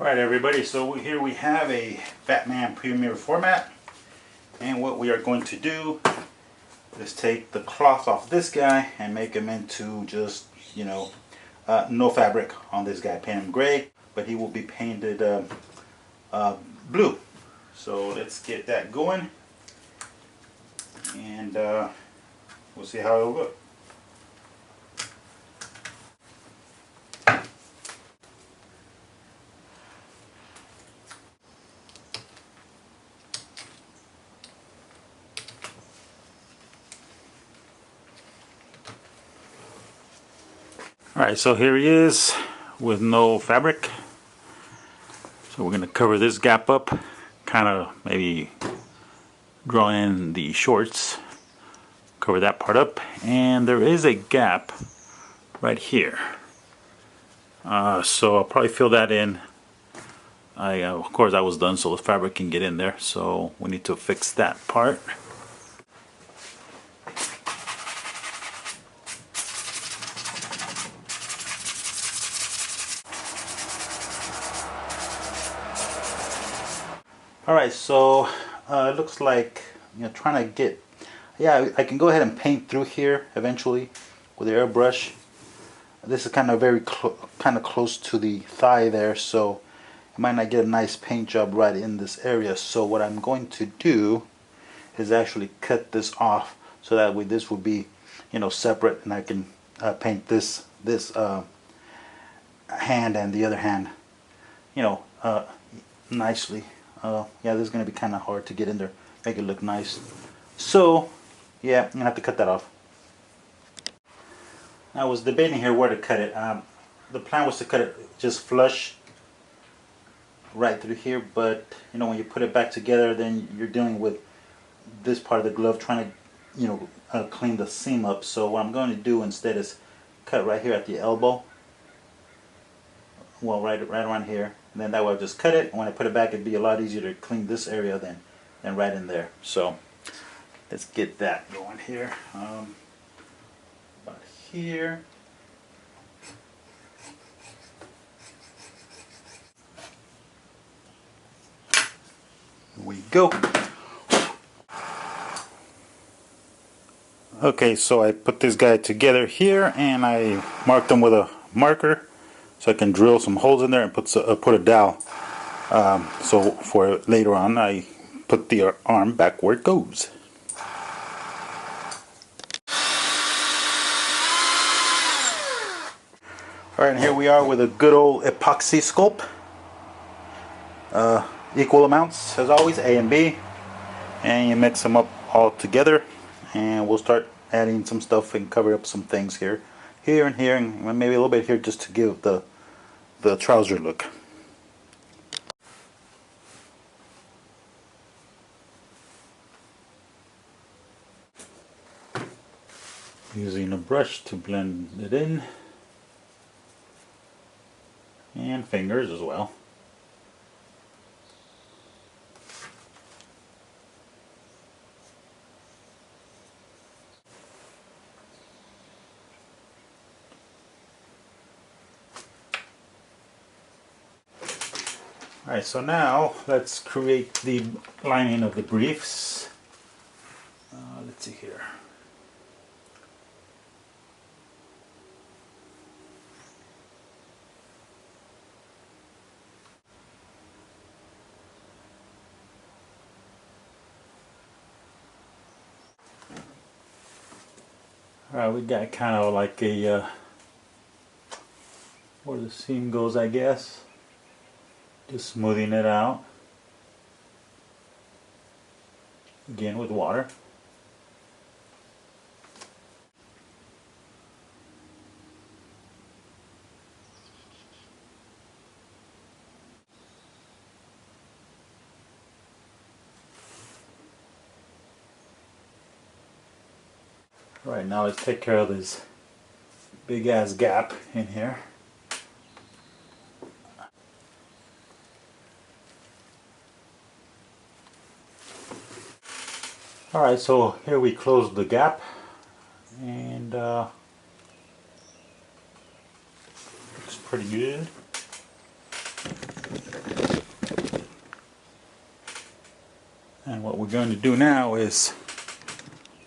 Alright everybody, so here we have a Batman Premier format, and what we are going to do is take the cloth off this guy and make him into just, no fabric on this guy. Paint him gray, but he will be painted blue. So let's get that going, and we'll see how it'll look. Alright, so here he is with no fabric. So we're going to cover this gap up, kind of maybe draw in the shorts, cover that part up, and there is a gap right here. So I'll probably fill that in. Of course I was done so the fabric can get in there, so we need to fix that part. Alright, so it looks like, trying to get, I can go ahead and paint through here eventually with the airbrush. This is kind of close to the thigh there, so I might not get a nice paint job right in this area. So what I'm going to do is actually cut this off, so that way this will be, separate, and I can paint this hand and the other hand, nicely. Yeah, this is going to be kind of hard to get in there, make it look nice. So, yeah, I'm going to have to cut that off. I was debating here where to cut it. The plan was to cut it just flush right through here, but when you put it back together, then you're dealing with this part of the glove trying to, clean the seam up. So what I'm going to do instead is cut right here at the elbow. Well, right around here. And then that way I'll just cut it, and when I put it back it'd be a lot easier to clean this area than right in there. So let's get that going here. About here. Here we go. Okay, so I put this guy together here, and I marked him with a marker, so I can drill some holes in there and put a dowel. So for later on, I put the arm back where it goes. Alright, and here we are with a good old epoxy sculpt. Equal amounts as always, A and B. And you mix them up all together. And we'll start adding some stuff and cover up some things here and here, and maybe a little bit here, just to give the trouser look. Using a brush to blend it in, and fingers as well. Alright, so now let's create the lining of the briefs. Let's see here. Alright, we got kind of like a where the seam goes, I guess. Just smoothing it out again with water. Right, now let's take care of this big ass gap in here. Alright, so here we close the gap, and looks pretty good. we're going to do now is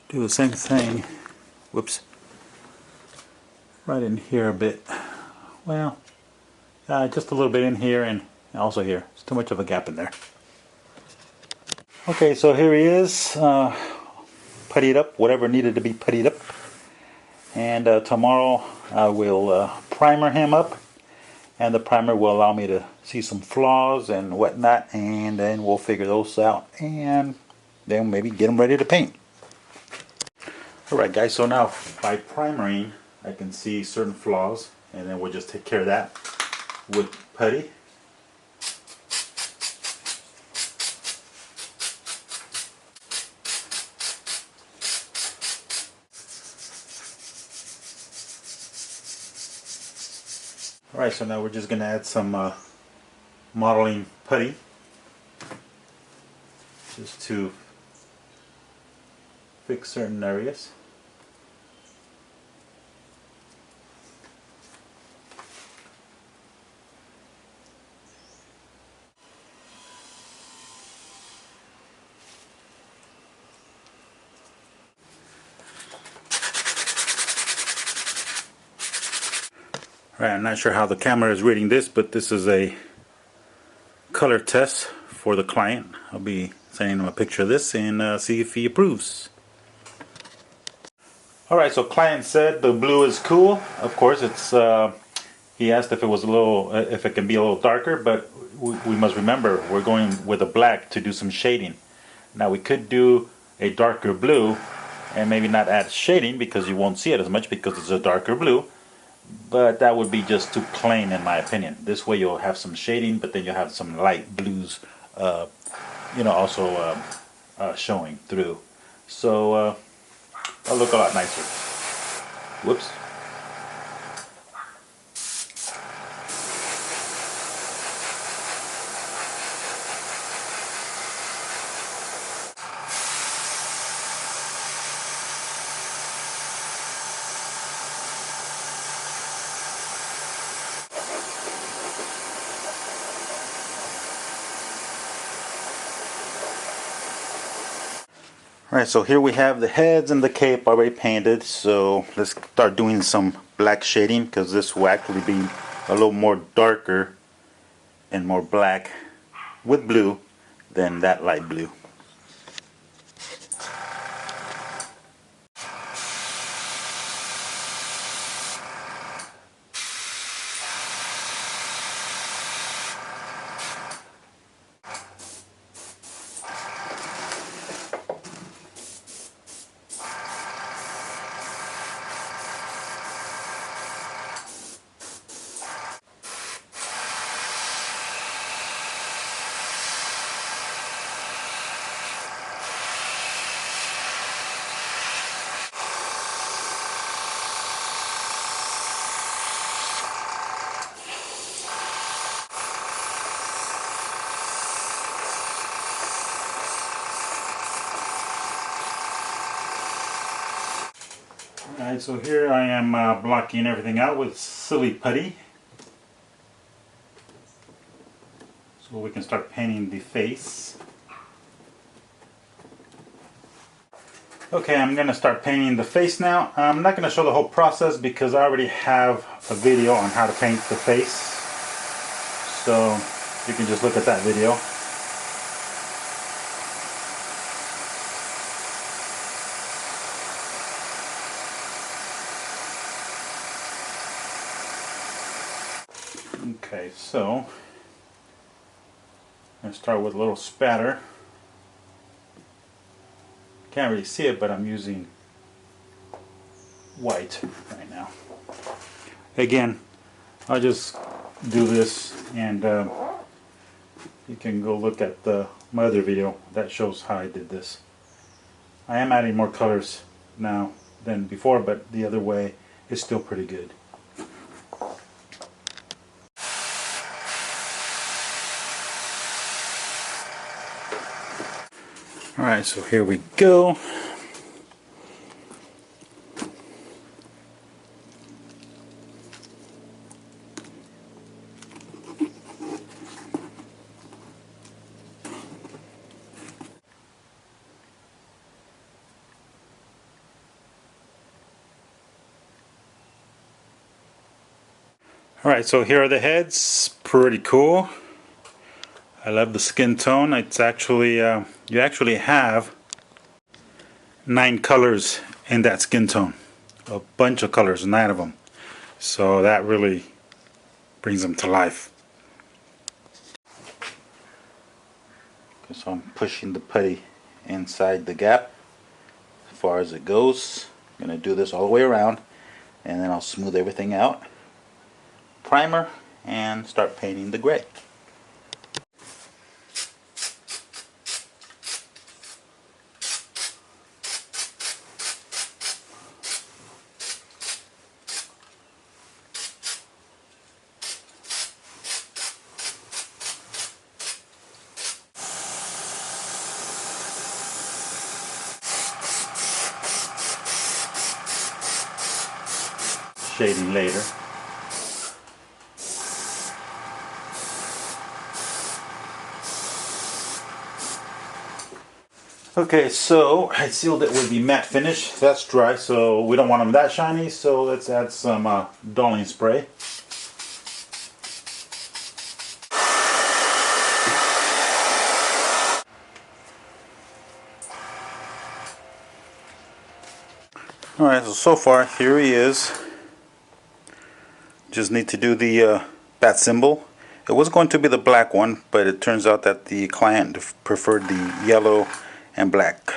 do the same thing. Whoops. Right in here a bit. Well, just a little bit in here and also here. There's too much of a gap in there. Okay, so here he is. Puttied up, whatever needed to be puttied up. And tomorrow I will primer him up. And the primer will allow me to see some flaws and whatnot, and then we'll figure those out and then maybe get them ready to paint. Alright guys, so now by primering I can see certain flaws, and then we'll just take care of that with putty. Alright, so now we're just going to add some modeling putty just to fix certain areas. Alright, I'm not sure how the camera is reading this, but this is a color test for the client. I'll be sending him a picture of this and see if he approves. Alright, so client said the blue is cool. Of course, it's he asked if it was a little, if it can be a little darker, but we must remember we're going with a black to do some shading. Now we could do a darker blue and maybe not add shading because you won't see it as much because it's a darker blue. But that would be just too plain in my opinion. This way you'll have some shading, but then you'll have some light blues, also showing through. So it'll look a lot nicer. Whoops. Alright, so here we have the heads and the cape already painted, so let's start doing some black shading because this will actually be a little more darker and more black with blue than that light blue. Alright, so here I am blocking everything out with silly putty. So we can start painting the face. Okay, I'm going to start painting the face now. I'm not going to show the whole process because I already have a video on how to paint the face. So you can just look at that video. Okay, so I'm going to start with a little spatter. Can't really see it, but I'm using white right now. Again, I'll just do this and you can go look at my other video that shows how I did this. I am adding more colors now than before, but the other way is still pretty good. Alright, so here we go. Alright, so here are the heads. Pretty cool. I love the skin tone. It's actually, you actually have 9 colors in that skin tone. A bunch of colors, 9 of them. So that really brings them to life. So I'm pushing the putty inside the gap as far as it goes. I'm going to do this all the way around, and then I'll smooth everything out. Primer, and start painting the gray. Shading later. Okay, so I sealed it with the matte finish. That's dry, so we don't want them that shiny, so let's add some dulling spray. Alright, so far here he is. Just need to do the bat symbol. It was going to be the black one, but it turns out that the client preferred the yellow and black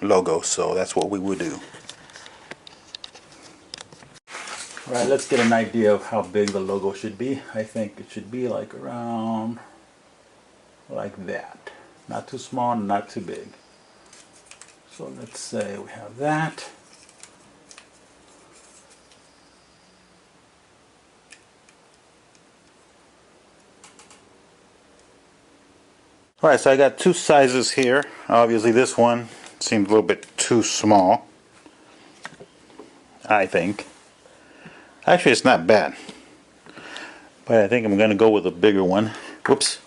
logo, so that's what we would do. Alright, let's get an idea of how big the logo should be. I think it should be like around like that. Not too small, not too big. So let's say we have that. Alright, so I got 2 sizes here. Obviously this one seems a little bit too small, I think. Actually, it's not bad, but I think I'm going to go with a bigger one. Whoops.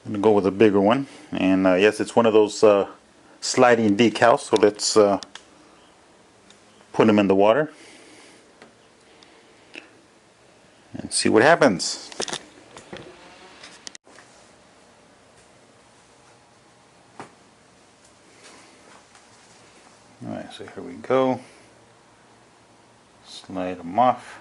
I'm going to go with a bigger one. And yes, it's one of those sliding decals, so let's put them in the water and see what happens. Alright, so here we go. Slide them off.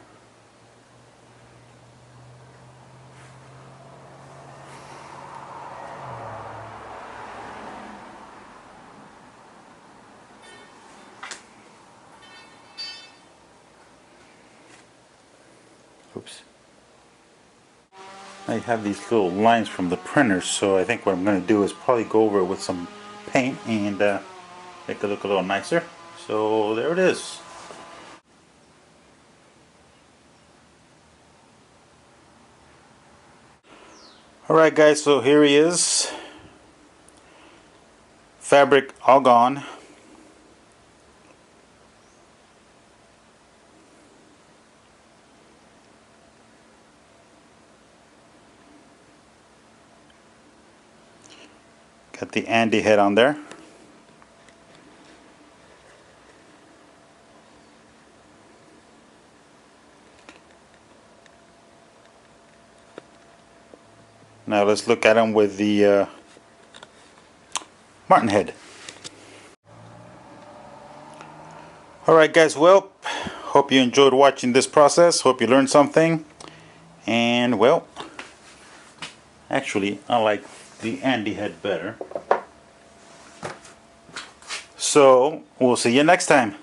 Oops. I have these little lines from the printer, so I think what I'm going to do is probably go over it with some paint and make it look a little nicer. So there it is. Alright guys, so here he is. Fabric all gone. Got the Andy head on there. Now let's look at him with the Martin head. Alright guys, well, hope you enjoyed watching this process. Hope you learned something. And well, actually I like the Andy head better. So we'll see you next time.